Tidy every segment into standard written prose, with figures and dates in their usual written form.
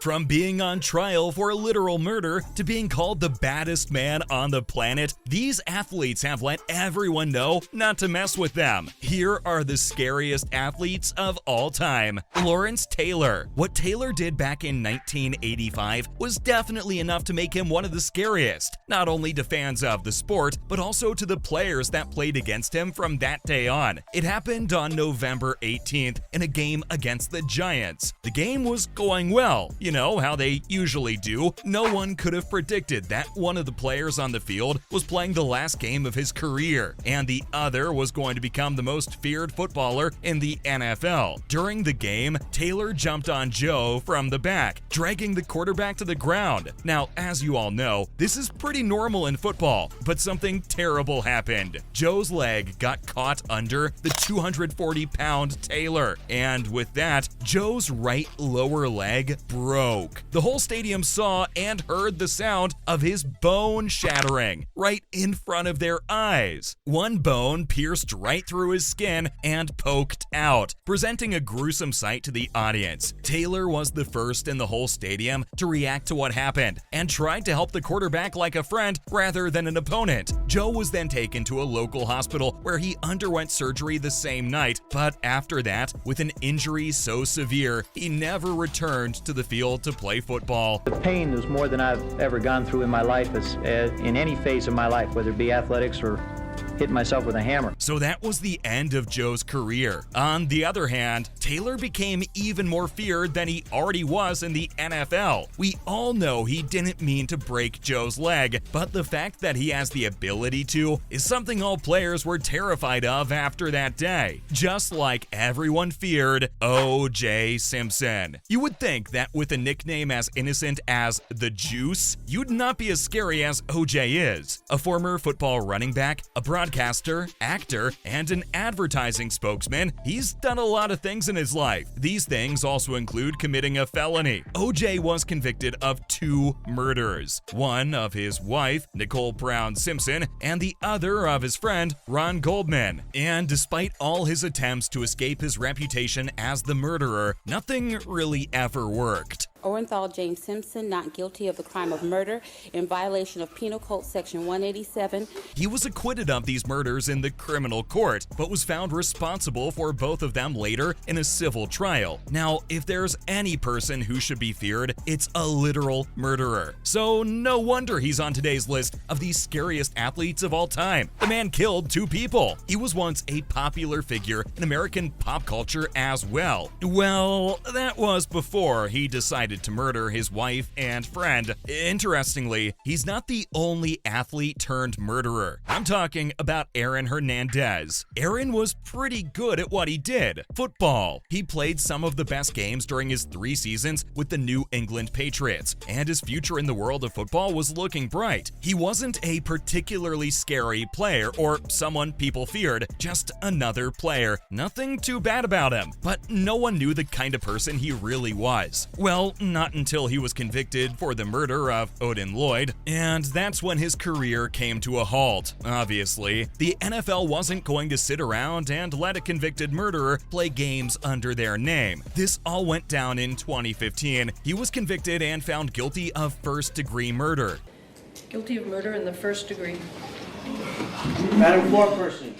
From being on trial for literal murder to being called the baddest man on the planet, these athletes have let everyone know not to mess with them. Here are the scariest athletes of all time. Lawrence Taylor. What Taylor did back in 1985 was definitely enough to make him one of the scariest, not only to fans of the sport, but also to the players that played against him from that day on. It happened on November 18th in a game against the Giants. The game was going well, you know how they usually do. No one could have predicted that one of the players on the field was playing the last game of his career, and the other was going to become the most feared footballer in the NFL. During the game, Taylor jumped on Joe from the back, dragging the quarterback to the ground. Now, as you all know, this is pretty normal in football, but something terrible happened. Joe's leg got caught under the 240-pound Taylor, and with that, Joe's right lower leg broke. The whole stadium saw and heard the sound of his bone shattering right in front of their eyes. One bone pierced right through his skin and poked out, presenting a gruesome sight to the audience. Taylor was the first in the whole stadium to react to what happened and tried to help the quarterback like a friend rather than an opponent. Joe was then taken to a local hospital where he underwent surgery the same night, but after that, with an injury so severe, he never returned to the field to play football. The pain was more than I've ever gone through in my life, in any phase of my life, whether it be athletics or hitting myself with a hammer. So that was the end of Joe's career. On the other hand, Taylor became even more feared than he already was in the NFL. We all know he didn't mean to break Joe's leg, but the fact that he has the ability to is something all players were terrified of after that day. Just like everyone feared O.J. Simpson. You would think that with a nickname as innocent as The Juice, you'd not be as scary as O.J. is. A former football running back, a broadcaster, actor, and an advertising spokesman, he's done a lot of things in his life. These things also include committing a felony. O.J. was convicted of 2 murders, one of his wife, Nicole Brown Simpson, and the other of his friend, Ron Goldman. And despite all his attempts to escape his reputation as the murderer, nothing really ever worked. Orenthal James Simpson, not guilty of the crime of murder in violation of Penal Code Section 187. He was acquitted of these murders in the criminal court, but was found responsible for both of them later in a civil trial. Now, if there's any person who should be feared, it's a literal murderer. So no wonder he's on today's list of the scariest athletes of all time. The man killed 2 people. He was once a popular figure in American pop culture as well. Well, that was before he decided to murder his wife and friend. Interestingly, he's not the only athlete turned murderer. I'm talking about Aaron Hernandez. Aaron was pretty good at what he did, football. He played some of the best games during his 3 seasons with the New England Patriots, and his future in the world of football was looking bright. He wasn't a particularly scary player or someone people feared, just another player. Nothing too bad about him, but no one knew the kind of person he really was. Well, not until he was convicted for the murder of Odin Lloyd, and that's when his career came to a halt. Obviously, the NFL wasn't going to sit around and let a convicted murderer play games under their name. This all went down in 2015. He was convicted and found guilty of first-degree murder. Guilty of murder in the first degree. Madam Foreperson,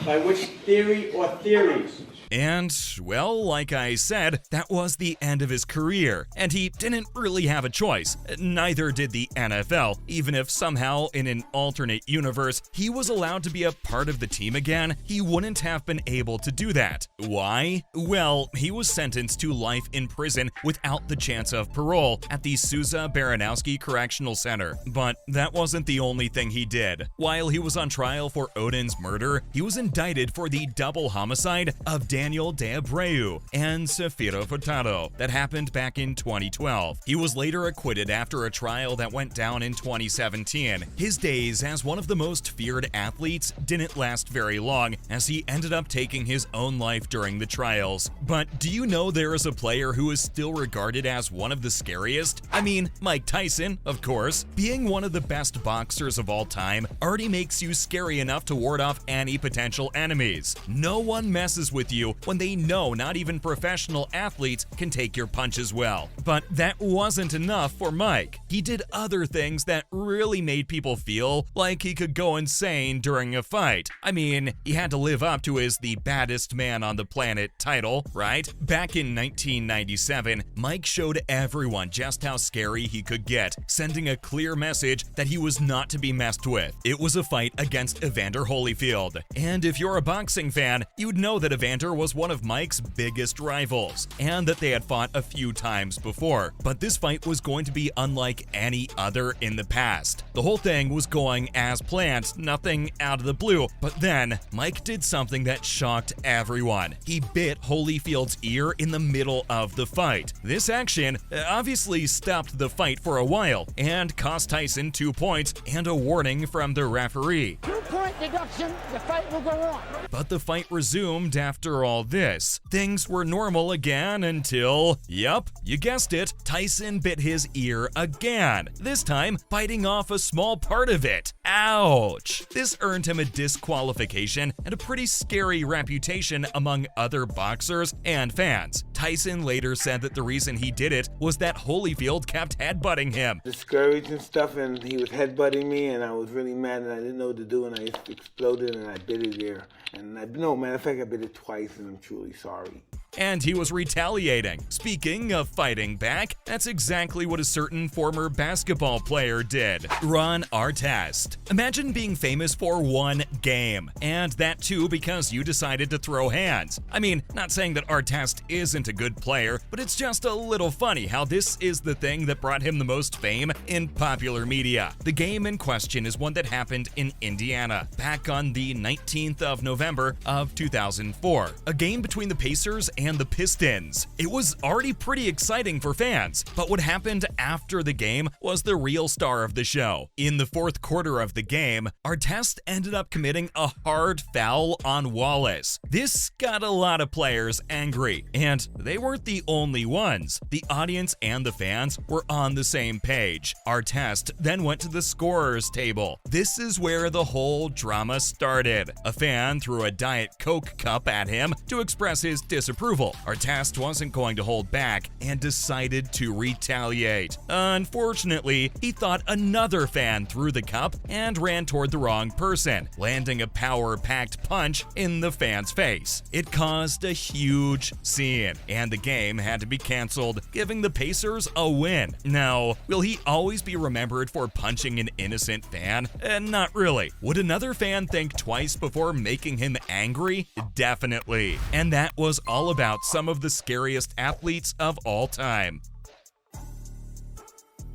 by which theory or theories? And, well, like I said, that was the end of his career, and he didn't really have a choice. Neither did the NFL. Even if somehow, in an alternate universe, he was allowed to be a part of the team again, he wouldn't have been able to do that. Why? Well, he was sentenced to life in prison without the chance of parole at the Sousa Baranowski Correctional Center. But that wasn't the only thing he did. While he was on trial for Odin's murder, he was indicted for the double homicide of Daniel De Abreu and Safiro Furtado that happened back in 2012. He was later acquitted after a trial that went down in 2017. His days as one of the most feared athletes didn't last very long, as he ended up taking his own life during the trials. But do you know there is a player who is still regarded as one of the scariest? I mean, Mike Tyson, of course. Being one of the best boxers of all time already makes you scary enough to ward off any potential potential enemies. No one messes with you when they know not even professional athletes can take your punches well. But that wasn't enough for Mike. He did other things that really made people feel like he could go insane during a fight. I mean, he had to live up to his "the baddest man on the planet" title, right? Back in 1997, Mike showed everyone just how scary he could get, sending a clear message that he was not to be messed with. It was a fight against Evander Holyfield. And if you're a boxing fan, you'd know that Evander was one of Mike's biggest rivals, and that they had fought a few times before. But this fight was going to be unlike any other in the past. The whole thing was going as planned, nothing out of the blue. But then, Mike did something that shocked everyone. He bit Holyfield's ear in the middle of the fight. This action obviously stopped the fight for a while and cost Tyson 2 points and a warning from the referee. 2-point deduction, the fight will go on. But the fight resumed after all this. Things were normal again until, yup, you guessed it, Tyson bit his ear again, this time biting off a small part of it. Ouch! This earned him a disqualification and a pretty scary reputation among other boxers and fans. Tyson later said that the reason he did it was that Holyfield kept headbutting him. Discouraged and stuff, and he was headbutting me, and I was really mad, and I didn't know what to do, and I just exploded, and I bit his ear. And no, matter of fact, I bit it twice, and I'm truly sorry. And he was retaliating. Speaking of fighting back, that's exactly what a certain former basketball player did. Ron Artest. Imagine being famous for one game, and that too because you decided to throw hands. I mean, not saying that Artest isn't a good player, but it's just a little funny how this is the thing that brought him the most fame in popular media. The game in question is one that happened in Indiana, back on the 19th of November of 2004. A game between the Pacers and the Pistons. It was already pretty exciting for fans, but what happened after the game was the real star of the show. In the fourth quarter of the game, Artest ended up committing a hard foul on Wallace. This got a lot of players angry, and they weren't the only ones. The audience and the fans were on the same page. Artest then went to the scorer's table. This is where the whole drama started. A fan threw a Diet Coke cup at him to express his disapproval. Artest wasn't going to hold back and decided to retaliate. Unfortunately, he thought another fan threw the cup and ran toward the wrong person, landing a power-packed punch in the fan's face. It caused a huge scene, and the game had to be canceled, giving the Pacers a win. Now, will he always be remembered for punching an innocent fan? Not really. Would another fan think twice before making him angry? Definitely. And that was all about some of the scariest athletes of all time.